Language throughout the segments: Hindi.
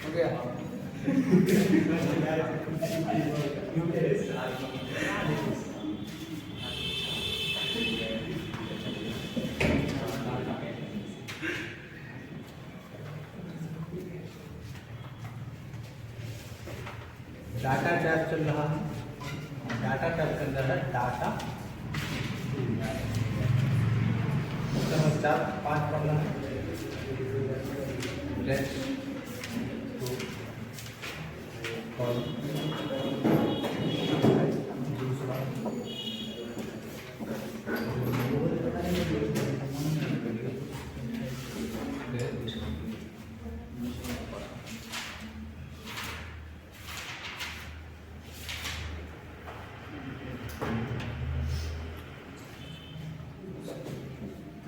हो गया। डाटा टैब चल रहा है, डाटा टैब के अंदर है डाटा 4-5 पढ़ना है।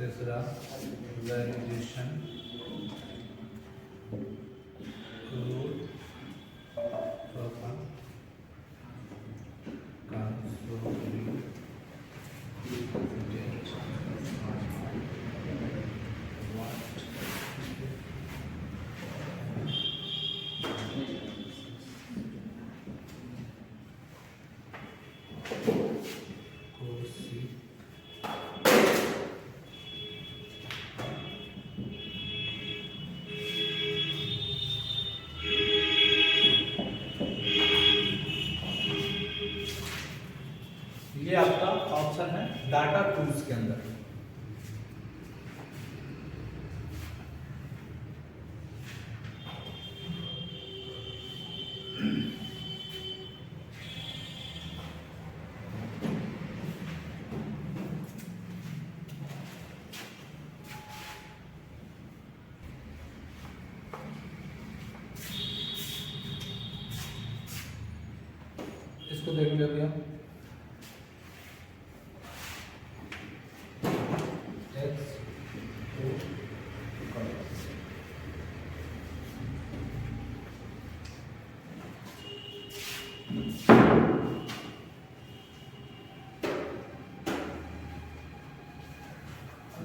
तीसरा वेरिएशन रूट ये आपका ऑप्शन है डाटा टूल्स के अंदर। इसको देख लिया भैया।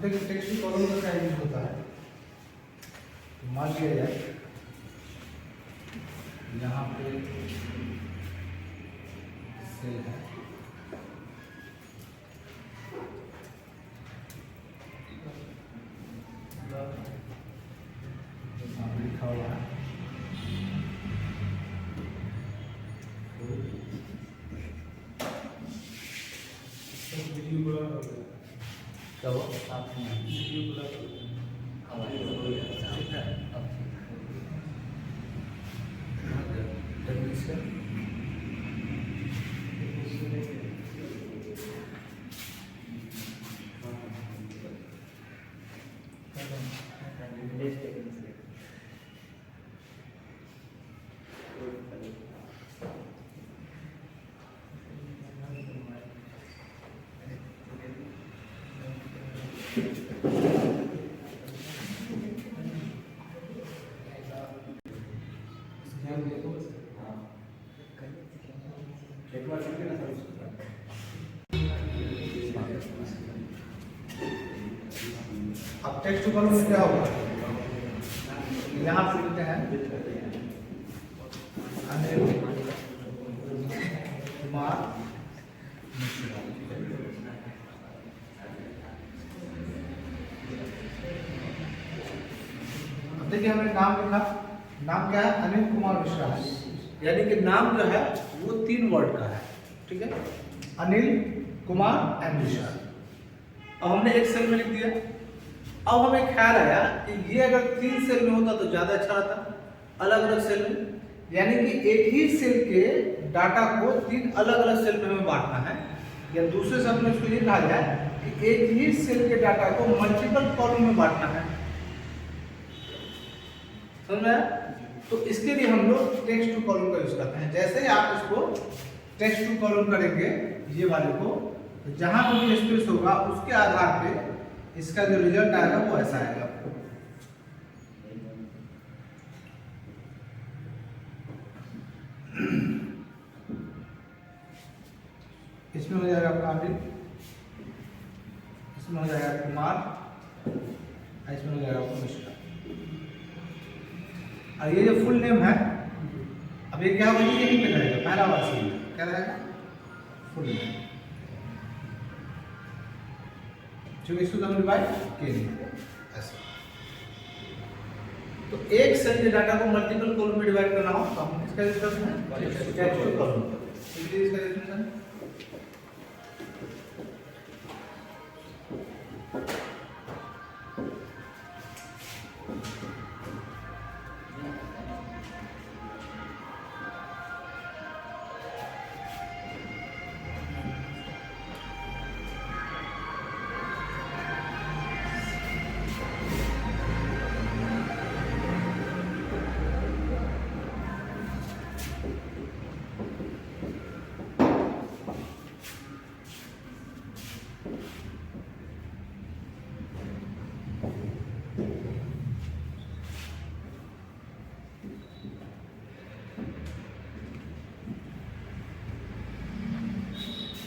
देखिए टेक्स्ट कॉलम का क्या यूज होता है, मान लिया जाए यहाँ पे सेल है, लिखा हुआ है तो आप अब टेक्स्ट कॉलम में क्या होगा, यहाँ पे लिखते हैं अनिल कुमार मिश्रा। अब देखिए हमने नाम लिखा, नाम क्या है, अनिल कुमार मिश्रा है, यानी कि नाम जो है वो 3 वर्ड का है, ठीक है, अनिल कुमार एंड मिश्रा। अब हमने एक सेल में लिख दिया। अब हमें ख्याल आया कि ये अगर 3 सेल में होता तो ज्यादा अच्छा रहता, अलग अलग सेल में, यानी कि एक ही सेल के डाटा को 3 अलग अलग सेल में हमें बांटना है, या दूसरे शब्द में इसको ये कहा जाए कि एक ही सेल के डाटा को मल्टीपल कॉलम में बांटना है। समझ में आया? तो इसके लिए हम लोग टेक्स्ट टू कॉलम का यूज करते हैं। जैसे ही आप इसको टेक्स्ट टू कॉलम करेंगे ये वाले को, तो जहां पर भी स्पेस होगा उसके आधार पे इसका जो रिजल्ट आएगा वो ऐसा आएगा। इसमें हो जाएगा आपका अनिल, इसमें हो जाएगा कुमार, इसमें हो जाएगा आपका मिश्रा। और ये जो फुल नेम है, अब ये क्या होगा, ये नहीं पे रहेगा, पहला वाला सी क्या रहेगा, फुल नेम, क्योंकि इसको हम डिवाइड किए नहीं ऐसे। तो एक सेल के डाटा को मल्टीपल कॉलम में डिवाइड करना हो तो हम इसका यूज करते हैं टेक्स्ट टू कॉलम। इसलिए इसका डेफिनेशन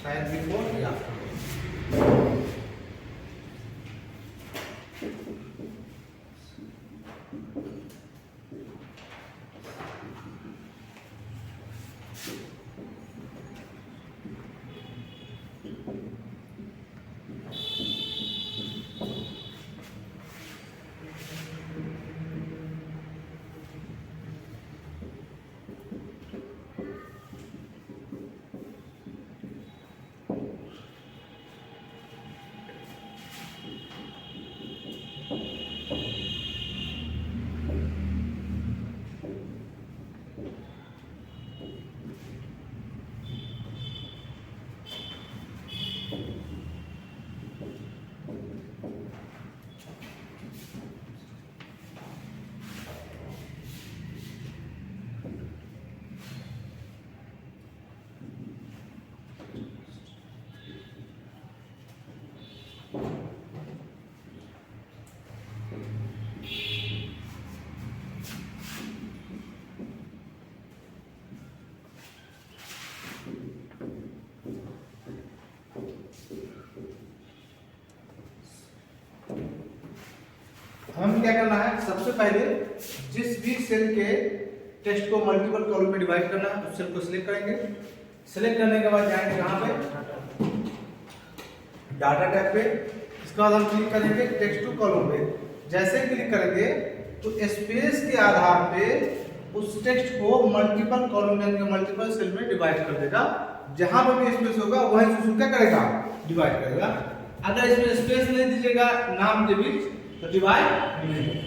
शायद बिफोर या आफ्टर। हमें क्या करना है, सबसे पहले जिस भी सेल के टेक्स्ट को मल्टीपल कॉलम में डिवाइड करना है उस सेल को सिलेक्ट करेंगे। सिलेक्ट करने के बाद जाएंगे यहाँ पे डाटा टैब पे, इसके बाद हम क्लिक करेंगे टेक्स्ट टू कॉलम पे। जैसे क्लिक करेंगे तो स्पेस के आधार पे उस टेक्स्ट को मल्टीपल कॉलम यानी मल्टीपल सेल में डिवाइड कर देगा। जहां पर भी स्पेस होगा वहीं से क्या करेगा, डिवाइड करेगा। अगर इसमें स्पेस नहीं दीजिएगा नाम के बीच तो डिवाइड नहीं होगा।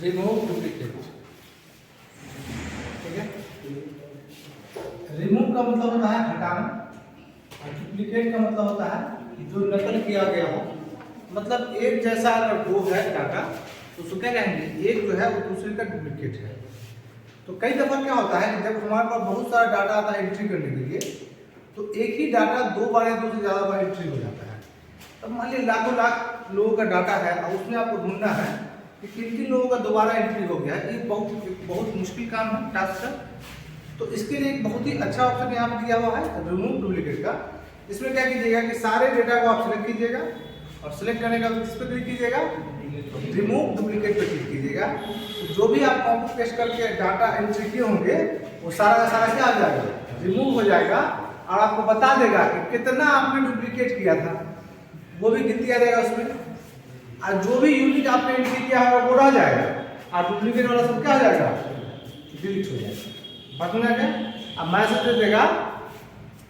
रिमूव डुप्लीकेट, ठीक है। रिमूव का मतलब होता है हटाना और डुप्लीकेट का मतलब होता है कि जो नकल किया गया हो। मतलब एक जैसा अगर दो है डाटा तो उसको क्या कहेंगे, एक जो है वो दूसरे का डुप्लीकेट है। तो कई दफा क्या होता है जब हमारे पास बहुत सारा डाटा आता है एंट्री करने के लिए, तो एक ही डाटा दो बार या दो से ज्यादा बार एंट्री हो जाता है। तब मान लीजिए लाखों लाख लोगों का डाटा है और उसमें आपको ढूंढना है कि किन लोगों का दोबारा एंट्री हो गया है। ये बहुत मुश्किल काम है, टास्क है। तो इसके लिए एक बहुत ही अच्छा ऑप्शन यहाँ पर दिया हुआ है रिमूव डुप्लीकेट का। इसमें क्या कीजिएगा कि सारे डेटा को आप सिलेक्ट कीजिएगा और सिलेक्ट करने का किस पर क्लिक कीजिएगा, रिमूव डुप्लीकेट पे क्लिक कीजिएगा। तो जो भी आप कॉपी पेस्ट करके डाटा एंट्री किए होंगे वो सारा का सारा क्या आ जाएगा, रिमूव हो जाएगा और आपको बता देगा कि कितना आपने डुप्लीकेट किया था, वो भी गिनती आ जाएगा उसमें। और जो भी यूनिक आपने एंट्री किया होगा वो रह जाएगा और डुप्लीकेट वाला सब क्या हो जाएगा, डिलीट हो जाएगा। बात में क्या अब मैसेज दे देगा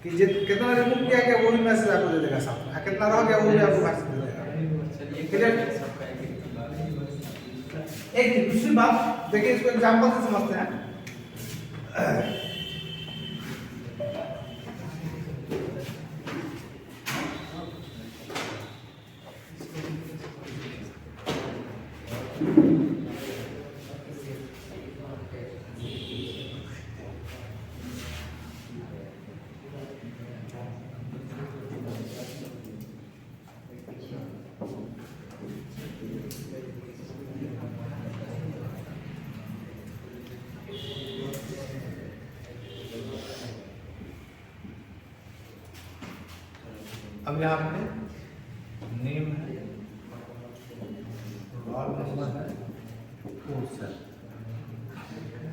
कि कितना रिमूव किया गया वो भी मैसेज आपको दे देगा साथ में, कितना रह गया वो भी आपको मैसेज दे देगा। एक दूसरी बात देखिए, इसको एग्जांपल से समझते हैं। अब यहाँ पे नेम है, रोल नंबर है, कोर्स है,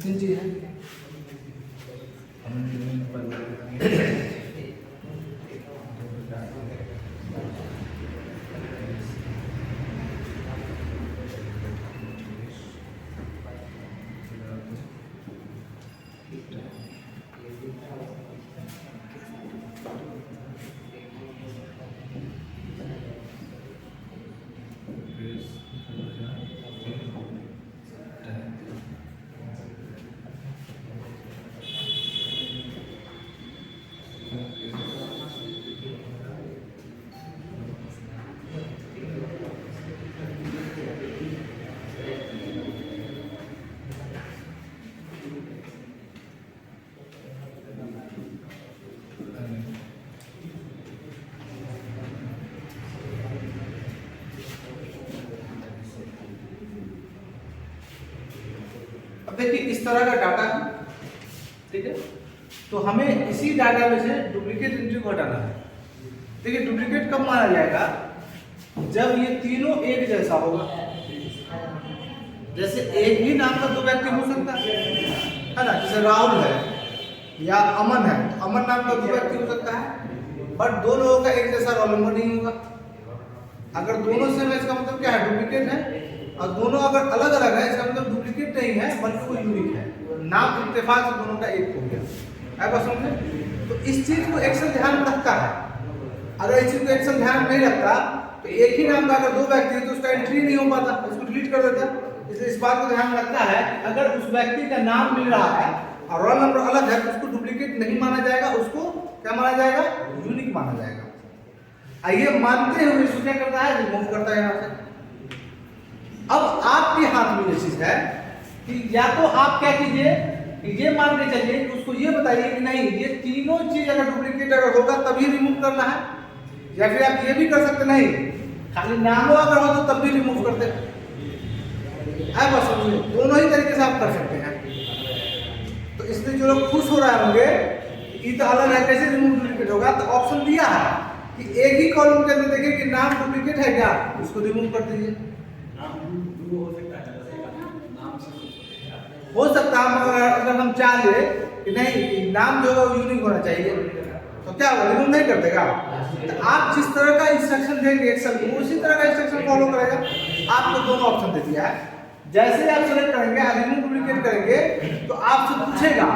तीन चीज है। हम नेम पर देखिए इस तरह का डाटा है, ठीक है। तो हमें इसी डाटा में से डुप्लीकेट एंट्री को हटाना है। देखिए डुप्लीकेट कब माना जाएगा, जब ये तीनों एक जैसा होगा। जैसे एक ही नाम का दो व्यक्ति हो सकता है ना, जैसे राहुल है या अमन है, तो अमन नाम का दो व्यक्ति हो सकता है, बट दो लोगों का एक जैसा रोल नंबर नहीं होगा। अगर दोनों सेम है इसका मतलब क्या है, डुप्लीकेट है। और दोनों अगर अलग अलग है इसका मतलब डुप्लीकेट नहीं है बल्कि वो यूनिक है, नाम इत्तेफाक से दोनों का एक हो गया। है बात समझे? तो इस चीज को एक्सेल ध्यान रखता है। अगर इस चीज को एक्सेल ध्यान नहीं रखता तो एक ही नाम का अगर दो व्यक्ति है तो उसका एंट्री नहीं हो पाता, उसको डिलीट कर देता। इसलिए इस बात को ध्यान रखता है कि अगर उस व्यक्ति का नाम मिल रहा है और रोल नंबर अलग है तो उसको डुप्लीकेट नहीं माना जाएगा, उसको क्या माना जाएगा, यूनिक माना जाएगा। आइए मानते हुए इसको क्या करता है, रिमूव करता है यहाँ से। अब आपके हाथ में ये चीज है कि या तो आप क्या कीजिए कि ये मान के चलिए कि उसको ये बताइए कि नहीं ये तीनों चीज अगर डुप्लीकेट अगर होगा तभी रिमूव करना है, या फिर आप ये भी कर सकते नहीं खाली नामों अगर हो तो तब भी रिमूव करते हैं। बस समझिए दोनों ही तरीके से आप कर सकते हैं। तो इसलिए जो लोग खुश हो रहे होंगे ये तो अलग है, कैसे रिमूव डुप्लीकेट होगा, तो ऑप्शन दिया है कि एक ही कॉलम के अंदर देखिए कि नाम डुप्लीकेट है क्या, उसको रिमूव कर दीजिए। हो सकता है अगर हम चाहे कि नहीं नाम जो है वो यूनिक होना चाहिए तो क्या होगा, रिमूव नहीं कर देगा। तो आप जिस तरह का इंस्ट्रक्शन देंगे एक्सेल को उसी तरह का इंस्ट्रक्शन फॉलो करेगा। आपको दोनों ऑप्शन दे दिया है, जैसे ही आप सेलेक्ट करेंगे रिमूव डुप्लीकेट करेंगे तो आपसे पूछेगा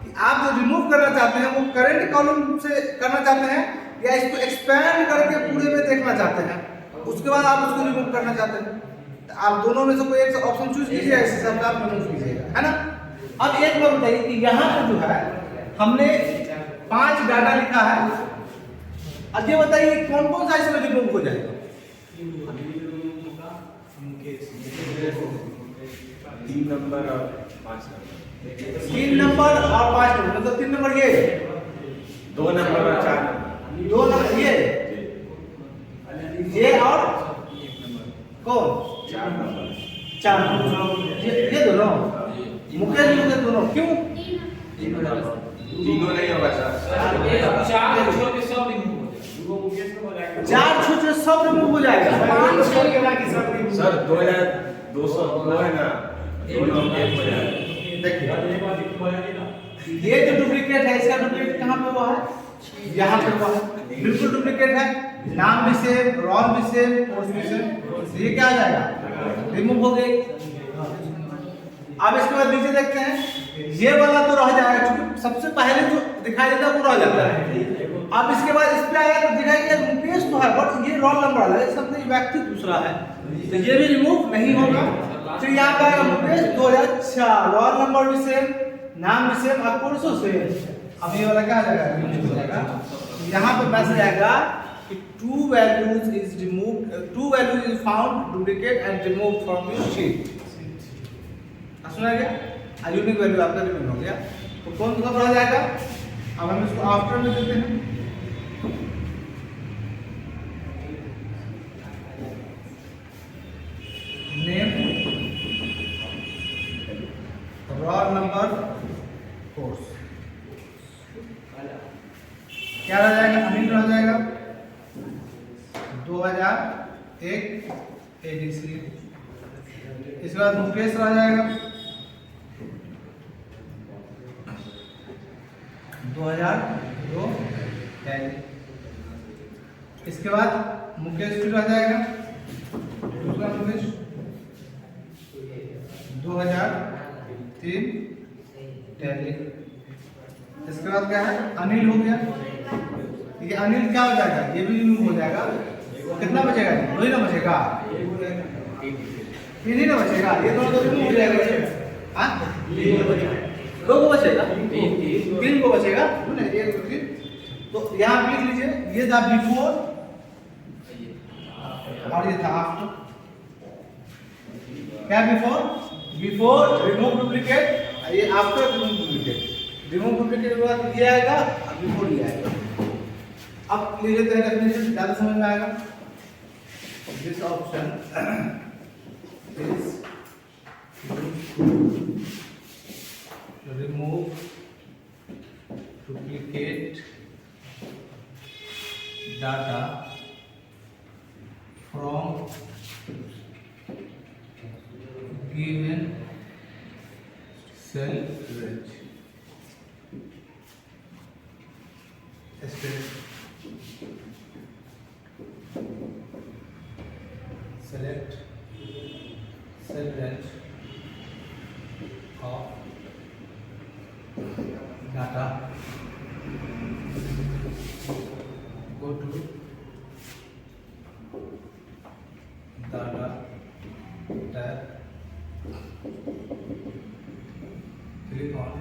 कि आप जो रिमूव करना चाहते हैं वो करंट कॉलम से करना चाहते हैं या इसको एक्सपैंड करके पूरे में देखना चाहते हैं, उसके बाद आप उसको रिमूव करना चाहते हैं। तो आप दोनों में से कोई एक ऑप्शन चूज कीजिए, इस हिसाब से आप रिमूव कीजिएगा, है ना। अब एक बात बताइए कि यहाँ पे जो है हमने 5 डाटा लिखा है, अब ये बताइए कौन कौन सा इसमें रिमूव हो जाएगा। 3 नंबर और 5 नंबर, 3 नंबर और 5 नंबर, मतलब 3 नंबर ये, 2 नंबर और 4 नंबर, 2 नंबर ये और कौन 4 नंबर, 4 नंबर, ये दोनों मुकेश दोनों क्यों, तीनों नहीं होगा सर, 4 छोड़ के सब रिमूव हो जाएगा, 4 छोटे सब रिमूव हो जाएगा, 5 छोड़ के बाकी सब रिमूव। सर 2200 है ना, दोनों एक हो जाएगा। देखिए ये जो डुप्लीकेट है इसका डुप्लीकेट कहाँ पे हुआ है, यहाँ पे हुआ है, बिल्कुल डुप्लीकेट है, नाम भी सेम, रोल भी सेम, कोर्स भी सेम, ये क्या आ जाएगा, रिमूव हो गई। अब इसके बाद नीचे देखते हैं, ये वाला तो रह जाएगा क्योंकि सबसे पहले जो दिखाई देता है वो रह जाता है। अब इसके बाद इस पे आया तो दिखाई मुकेश तो है बट ये रोल नंबर वाला है, इसका मतलब व्यक्ति दूसरा है, तो ये भी रिमूव नहीं होगा। फिर यहाँ पे आएगा मुकेश 2006, रोल नंबर भी सेम, नाम भी सेम और कोर्स सेम। अब ये वाला क्या आ जाएगा, रिमूव हो जाएगा। यहाँ पे मैसेज आएगा कि 2 values is removed, 2 values is found duplicate and removed from your sheet। सुना गया, यूनिक वैल्यू आपका रिमूव हो गया। तो कौन सा रह जाएगा, अब हम इसको आफ्टर में देते हैं, नेम, रोल नंबर, कोर्स, क्या रह जाएगा, अनिल रह जाएगा। 2001 ADC। इसके बाद मुकेश आ जाएगा 2002 टैली। इसके बाद मुकेश फिर आ जाएगा दूसरा मुकेश 2003 टैली। इसके बाद क्या है अनिल हो गया। ठीक है, अनिल क्या हो जाएगा, ये भी रिमूव हो जाएगा। कितना बचेगा, दो ही ना बचेगा, तीन ही ना बचेगा, ये दोनों तो रिमूव हो जाएगा। हाँ दो को बचेगा, तीन को बचेगा, एक दो तीन। तो यहाँ लिख लीजिए, ये था बिफोर और ये था आफ्टर। क्या बिफोर रिमूव डुप्लीकेट, ये after remove duplicate. Remove duplicate के बाद ये आएगा और बिफोर ये आएगा। अब ले लेते हैं डेफिनेशन, ज्यादा समझ में आएगा। This option is remove duplicate data from given cell range. Select cell range of data, go to data tab, click on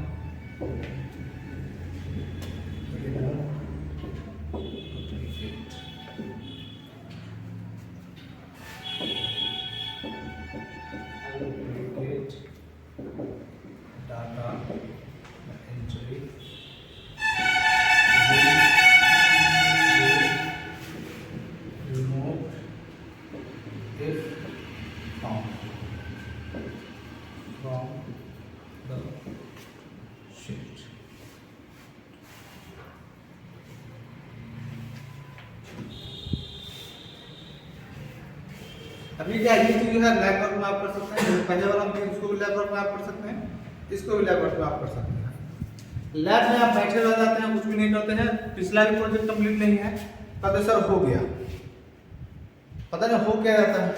remove duplicate. Duplicate data entry remove if found from the sheet. अभी क्या ये चीज है लैब वर्क में आप कर सकते हैं। पहले वाला हम इसको भी लैब वर्क में आप कर सकते हैं, इसको भी लैब वर्क में आप कर सकते हैं। लैब में आप बैठे रह जाते हैं, कुछ भी नहीं करते हैं। पिछला भी प्रोजेक्ट कंप्लीट नहीं है, कहते सर हो गया, पता नहीं हो क्या जाता है।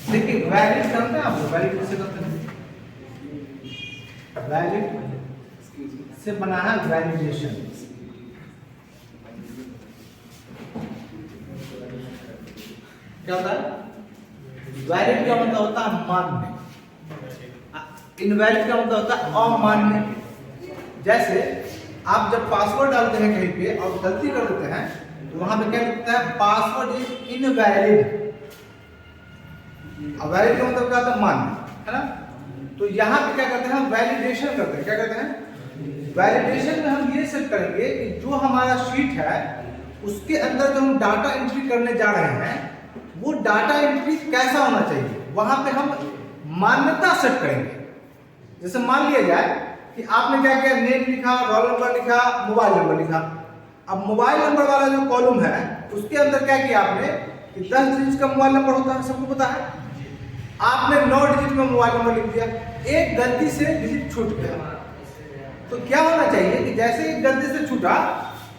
देखिए वैलिड करते हैं आप, वैलिड कैसे करते हैं, वैलिड से बना है वैलिडेशन। क्या होता है, वैलिड का मतलब होता है मान्य, इनवैलिड का मतलब होता है अमान्य। जैसे आप जब पासवर्ड डालते हैं कहीं पे और गलती कर देते हैं तो वहां पे क्या लिखता है, पासवर्ड इज इनवैलिड। वैलिड का मतलब क्या होता है, मान्य, है ना। तो यहाँ पे क्या करते हैं, हम वैलिडेशन करते हैं। क्या करते हैं, वैलिडेशन में हम ये सेट करेंगे कि जो हमारा शीट है उसके अंदर जो हम डाटा एंट्री करने जा रहे हैं वो डाटा एंट्री कैसा होना चाहिए, वहां पे हम मान्यता सेट करेंगे। जैसे मान लिया जाए कि आपने क्या किया, नेम लिखा, रोल नंबर लिखा, मोबाइल नंबर लिखा। अब मोबाइल नंबर वाला जो कॉलम है उसके अंदर क्या किया आपने कि 10 डिजिट का मोबाइल नंबर होता है, सबको पता है। आपने 9 डिजिट में मोबाइल नंबर लिख दिया, एक गलती से डिजिट छूट गया। तो क्या होना चाहिए कि जैसे एक गलती से छूटा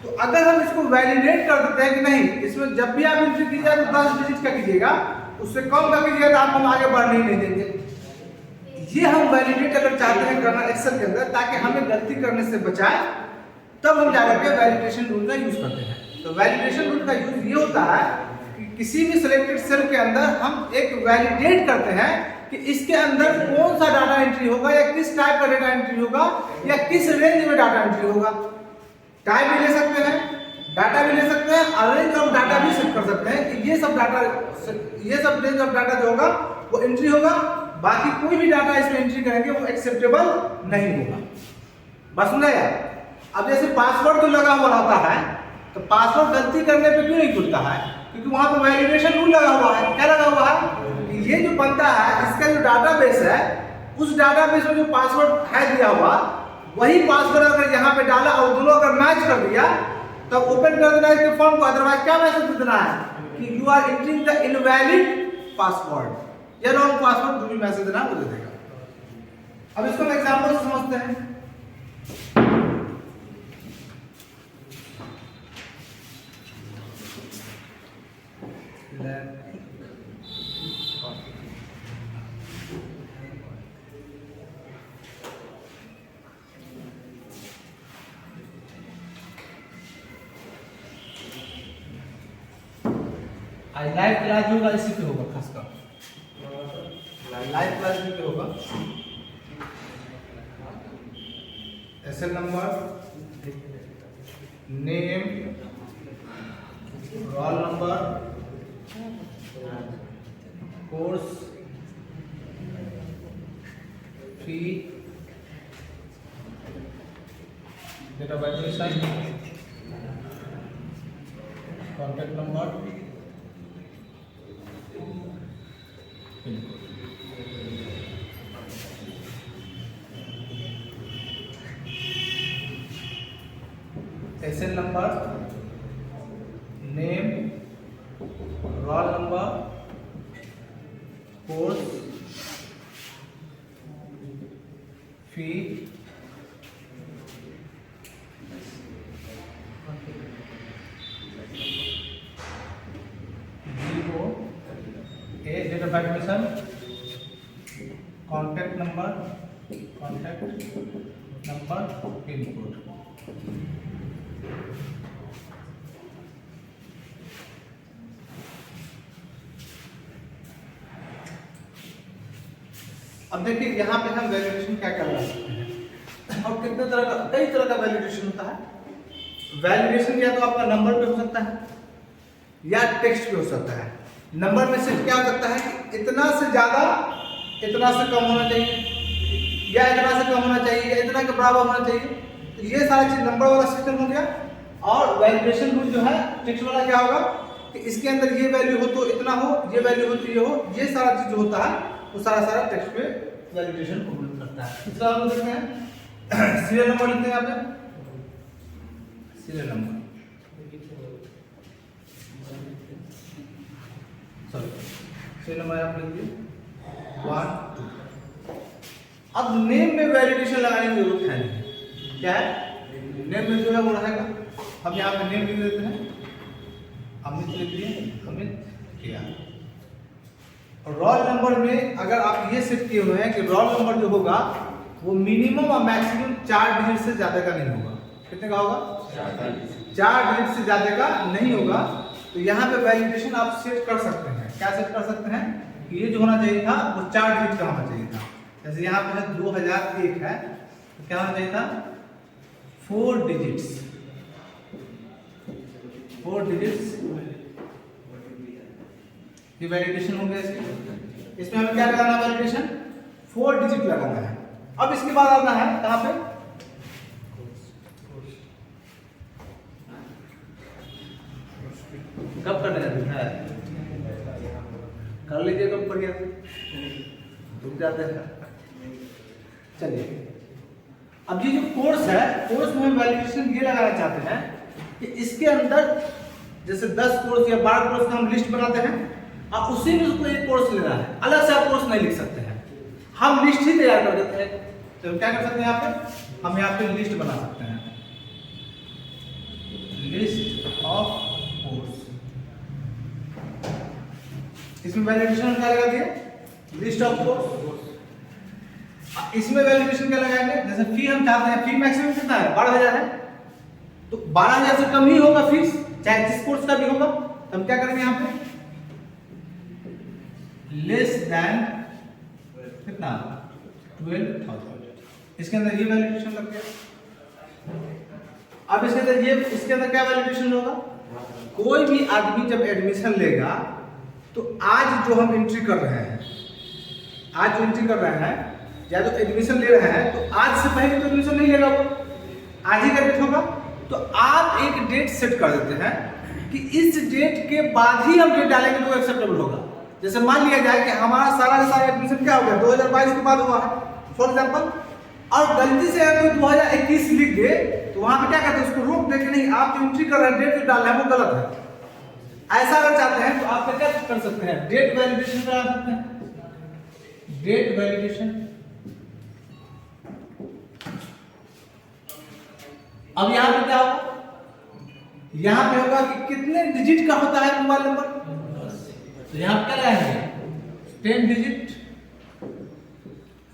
तो अगर हम इसको वैलिडेट कर देते हैं कि नहीं, इसमें जब भी आप एंट्री कीजिएगा तो 10 डिजिट का कीजिएगा, उससे कम का कीजिएगा तो आप हम आगे बढ़ने ही नहीं देंगे। ये हम वैलिडेट अगर चाहते हैं करना एक्सेल के अंदर ताकि हमें गलती करने से बचाए, तब हम जाकर के वैलिडेशन रूल का यूज करते हैं। तो वैलिडेशन रूल का यूज ये होता है कि किसी भी सिलेक्टेड सेल के अंदर हम एक वैलिडेट करते हैं कि इसके अंदर कौन सा डाटा एंट्री होगा या किस टाइप का डाटा एंट्री होगा या किस रेंज में डाटा एंट्री होगा। टाइप भी ले सकते हैं, डाटा भी ले सकते हैं, अरेंज ऑफ डाटा भी सेट कर सकते हैं कि ये सब डाटा, ये सब रेंज ऑफ डाटा जो होगा वो एंट्री होगा, बाकी कोई भी डाटा इसमें एंट्री करेंगे वो एक्सेप्टेबल नहीं होगा। बस सुना यार। अब जैसे पासवर्ड जो लगा हुआ रहता है तो पासवर्ड गलती करने पे क्यों नहीं खुलता है, क्योंकि वहां पे वैलिडेशन रूल लगा हुआ है। क्या लगा हुआ है कि ये जो बनता है इसका जो डाटाबेस है, उस डाटाबेस में जो पासवर्ड है दिया हुआ, वही पासवर्ड अगर यहाँ पे डाला और दोनों अगर मैच कर दिया तो ओपन कर देना है इसके फॉर्म को। अदरवाइज क्या मैसेज देना है कि you are entering the invalid password या रॉन्ग पासवर्ड, जो भी मैसेज देना है वो दे देगा। अब इसको हम एग्जांपल से समझते हैं। आज लाइव क्लास होगा, इसी पे होगा खासकर लाइव क्लास पे होगा। SN number, name, roll number, course fee, date of admission, contact number, SN number, name, roll number, course fee, date of admission, contact number, pin code. अब देखिए यहाँ पे हम वैलिडेशन क्या क्या लगा सकते हैं और कितने तरह का, कई तरह का वैलिडेशन होता है। वैलिडेशन या तो आपका नंबर पे हो सकता है या टेक्स्ट पे हो सकता है। नंबर में सिर्फ क्या हो सकता है कि इतना से ज्यादा, इतना से कम होना चाहिए, या इतना से कम होना चाहिए, या इतना के बराबर होना चाहिए। तो ये सारी चीज नंबर वाला सिस्टम हो गया। और वैलिडेशन रूल जो है टेक्स्ट वाला क्या होगा कि इसके अंदर ये वैल्यू हो तो इतना हो, ये वैल्यू हो तो ये हो, ये सारा चीज जो होता है वो सारा टेक्स्ट पे वैलिडेशन को करता है। दूसरा हम देखते हैं सीरियल नंबर लिखते हैं यहाँ पे, serial number, sorry serial number आप लिख दिए 1 2। अब नेम में वैलिडेशन लगाने की जरूरत है नहीं। क्या है, नेम में जो है वो रहेगा। हम यहाँ पे नेम लिख देते हैं, अमित लिख दिए, अमित किया। और रोल नंबर में अगर आप ये सेट किए हुए हैं कि रोल नंबर जो होगा वो मिनिमम और मैक्सिमम 4 डिजिट से ज्यादा का नहीं होगा। कितने का होगा? 4 डिजिट से ज्यादा का नहीं होगा। तो यहाँ पे वैलिडेशन आप सेट कर सकते हैं। क्या सेट कर सकते हैं कि ये जो होना चाहिए था वो 4 डिजिट का होना चाहिए था। जैसे यहाँ पे 2001 है तो क्या होना चाहिए था 4 डिजिट्स, 4 डिजिट्स। ये वैलिडेशन हो गया। इसमें हमें क्या लगाना है, वैलिडेशन 4 डिजिट लगाना है। अब इसके बाद आना है कहाँ पे, कब करने जाते हैं, कर लीजिए कब बढ़िया से, रुक जाते हैं। चलिए अब ये जो कोर्स है, कोर्स में हम वैलिडेशन ये लगाना चाहते हैं कि इसके अंदर जैसे 10 कोर्स या 12 कोर्स का हम लिस्ट बनाते हैं और उसी में उसको एक कोर्स लेना है। अलग से आप कोर्स नहीं लिख सकते हैं, हम लिस्ट ही तैयार कर देते हैं। तो क्या कर सकते हैं यहाँ पे, हम यहाँ पे लिस्ट बना सकते हैं, लिस्ट ऑफ कोर्स। इसमें वैलिडेशन क्या लगा दिया, लिस्ट ऑफ कोर्स। इसमें वैलिडेशन क्या लगाएंगे, जैसे फी हम चाहते हैं, फी मैक्सिमम कितना है 12,000 है, तो 12,000 से कम ही होगा फीस, चाहे जिस कोर्स का भी होगा। तो हम क्या करेंगे यहाँ पे, लेस देन कितना 12,000। इसके अंदर ये वैलिडेशन लग गया। अब इसके अंदर ये, इसके अंदर क्या वैलिडेशन होगा, कोई भी आदमी जब एडमिशन लेगा तो आज जो हम एंट्री कर रहे हैं, आज जो एंट्री कर रहे हैं या तो एडमिशन ले रहे हैं, तो आज से पहले तो एडमिशन नहीं लेगा वो, आज ही का डेट होगा। तो आप एक डेट सेट कर देते हैं कि इस डेट के बाद ही हम डेट डालेंगे तो एक्सेप्टेबल होगा। जैसे मान लिया जाए कि हमारा सारा का सारा एडमिशन क्या हो गया 2022 के बाद हुआ है फॉर एग्जाम्पल, और गलती से अगर कोई 2021 लिख दे तो वहां पे क्या कहते हैं उसको रोक दे कि नहीं आप जो एंट्री कर रहे हैं डेट जो डाल रहे हैं वो गलत है। ऐसा अगर चाहते हैं तो आप क्या कर सकते हैं, डेट वैलिडेशन करा सकते हैं। डेट वैलिडेशन, अब यहां पे क्या होगा, यहां पे होगा कि कितने डिजिट का होता है मोबाइल नंबर, तो यहां पे क्या रहेंगे 10 डिजिट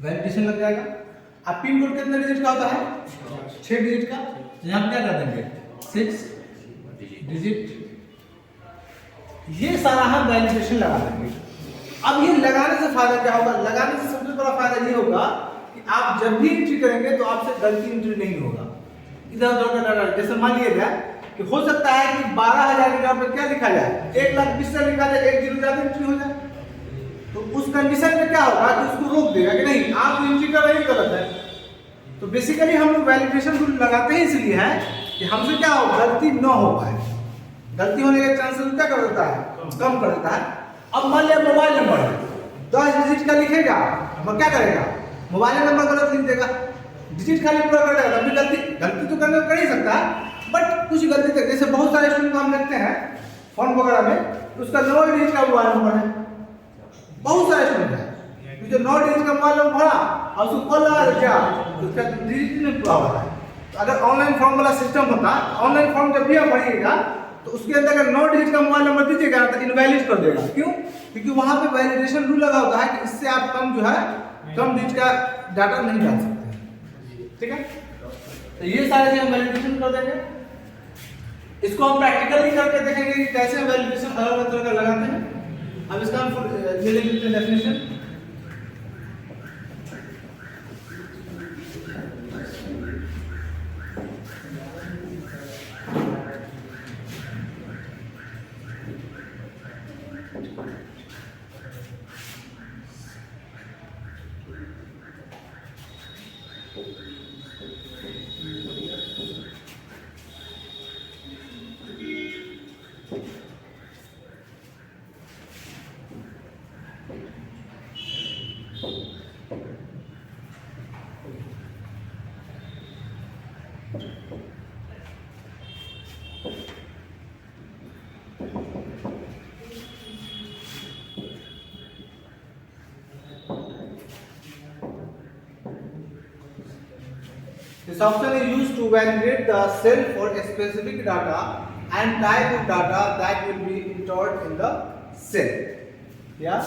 वैलिडेशन लग जाएगा। अब पिन कोड कितने डिजिट का होता है 6 डिजिट का, तो यहां पे क्या कर देंगे 6 डिजिट, ये सारा हम वैलिडेशन लगा देंगे। अब ये लगाने से फायदा क्या होगा, लगाने से सबसे बड़ा फायदा ये होगा कि आप जब भी एंट्री करेंगे तो आपसे गलती एंट्री नहीं होगा इधर उधर। जैसे मान लिया जाए कि हो सकता है कि 12,000 के जगह पर क्या लिखा जाए 1,20,000 लिखा जाए, 1 जीरो ज्यादा एंट्री हो जाए, तो उस कंडीशन में क्या होगा कि उसको रोक देगा कि नहीं आप जो एंट्री कर रहे हैं गलत है। तो बेसिकली हम लोग वैलिडेशन रूल लगाते हैं इसलिए है कि हमसे क्या हो गलती न हो पाए, गलती होने के चांसेस क्या कर देता है कम कर देता है। अब मान लिया मोबाइल नंबर 10 डिजिट का लिखेगा, अब क्या करेगा मोबाइल नंबर गलत लिख देगा, डिजिट खाली पूरा कर देगा, तभी गलती तो करने कर ही सकता है बट कुछ गलती तक। जैसे बहुत सारे स्टूडेंट को हम देखते हैं फॉर्म वगैरह में उसका 9 डिजिट का मोबाइल नंबर है, बहुत सारे स्टूडेंट है जो 9 डिजिट का मोबाइल नंबर भरा और उसको कॉल लगा क्या उसका डिजिट नहीं पूरा हो रहा है। तो अगर ऑनलाइन फॉर्म वाला सिस्टम होता, ऑनलाइन फॉर्म जब भी आप भरिएगा तो उसके अंदर अगर 9 डिजिट का मोबाइल नंबर दीजिएगा तो इनवैलिड कर देगा। क्यों? क्योंकि वहां पे वैलिडेशन रूल लगा होता है कि इससे आप कम जो है कम डिजिट का डाटा नहीं डाल सकते, ठीक है। तो ये सारे चीज हम वैलिडेशन कर देंगे, इसको हम प्रैक्टिकली करके देखेंगे कि कैसे वैलिडेशन अलग अलग तरह का लगाते हैं। अब इसका हम ले लेंगे definition. This option is used to validate the cell for a specific data and type of data that will be entered in the cell. Yeah.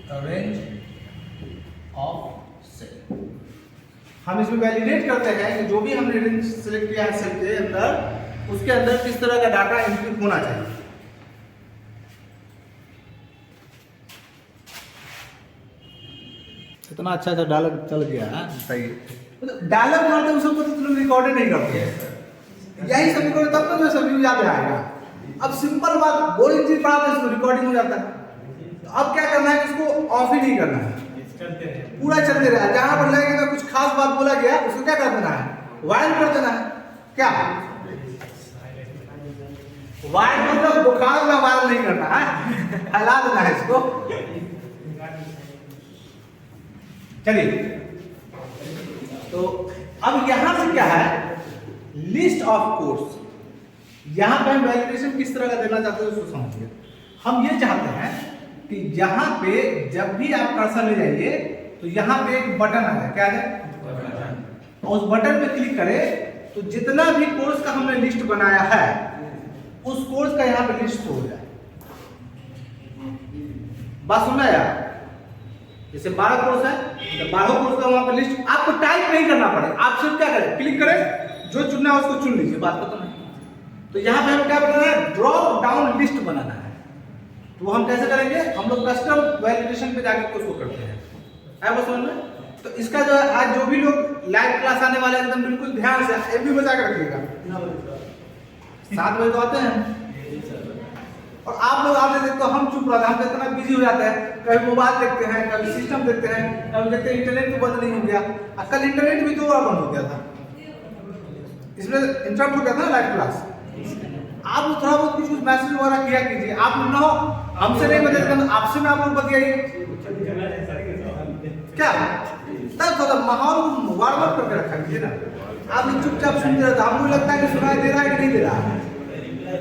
A range of cell. हम इसमें वैलिडेट करते हैं कि जो भी हमने रेंज सेलेक्ट किया है सेल के अंदर उसके अंदर किस तरह का डाटा एंट्री होना चाहिए। इतना अच्छा सा डायलॉग चल गया है, सही डायलॉग मारते उस सबको तो तुम रिकॉर्ड नहीं करते, यही सब रिकॉर्ड तब तो सब व्यूज याद आएगा। अब सिंपल बात बोरिंग चीज पढ़ाते इसको रिकॉर्डिंग हो जाता है। तो अब क्या करना है कि इसको ऑफ ही नहीं करना है, पूरा चलते रहा, जहां पर लगेगा कुछ खास बात बोला गया उसको क्या कर देना है वाइल कर देना है। क्या वाइल मतलब बुखार में वाइल नहीं करना है, हिला देना है इसको। चलिए तो अब यहां से क्या है लिस्ट ऑफ कोर्स, यहां पे हम वैलिडेशन किस तरह का देना चाहते हैं उसको समझिए। हम ये चाहते हैं कि यहां पे जब भी आप कर्सर ले जाइए तो यहां पे एक बटन आ जाए, क्या आ जाए, और उस बटन पे क्लिक करें तो जितना भी कोर्स का हमने लिस्ट बनाया है उस कोर्स का यहां पे लिस्ट हो जाए। बात सुनना यार, जैसे 12 कोर्स है तो 12 कोर्स का वहां पर लिस्ट आपको टाइप नहीं करना पड़े, आप सिर्फ क्या करें क्लिक करें जो चुनना है उसको चुन लीजिए, बात खत्म है। तो यहाँ पे हमें क्या बनाना है ड्रॉप डाउन लिस्ट बनाना है। तो वो हम कैसे करेंगे, हम लोग कस्टम वैलिडेशन पे जाके उसको करते हैं, है वो समझ में। तो इसका जो है आज जो भी लोग लाइव क्लास आने वाले एकदम बिल्कुल ध्यान से एक भी बजा के रखिएगा, 7 बजे तो आते हैं और आप लोग आते थे तो हम चुप रहते हैं, हम इतना बिजी हो जाते हैं, कभी मोबाइल देखते हैं, कभी सिस्टम देखते हैं, कभी देखते हैं इंटरनेट तो बंद नहीं हो गया। कल इंटरनेट भी 2 बार बंद हो गया था, इसमें इंटरप्ट हो गया था ना लाइव क्लास, आप थोड़ा बहुत कुछ कुछ मैसेज वगैरह किया कीजिए। आप लोग ना हो हमसे नहीं बदले, आपसे में आप लोग बतियाइए क्या, तब थोड़ा माहौल वार्म अप करके रखा कीजिए ना। आप लोग चुपचाप सुनते रहते, हमको लगता है कि सुनाई दे रहा है कि नहीं दे रहा है।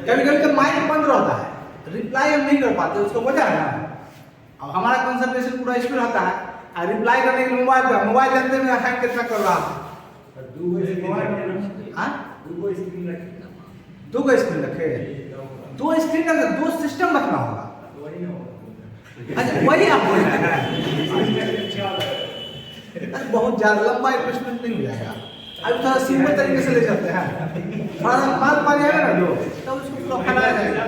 कभी कभी तो माइक बंद रहता है, रिप्लाई हम नहीं कर पाते, उसको वजह है ना। अब हमारा कंसंट्रेशन पूरा इस पे रहता है, और रिप्लाई करने के लिए मोबाइल जानते में हैंग कितना कर रहा है। हाँ, दो स्क्रीन रखे, दो स्क्रीन का दो सिस्टम रखना होगा। अच्छा वही आप बोल रहे हैं, बहुत ज्यादा लंबा इन्वेस्टमेंट नहीं हो जाएगा। अभी थोड़ा सिंपल तरीके से ले जाते हैं, थोड़ा माल पा जाएगा ना जो, तो उसको पूरा फैलाया जाएगा।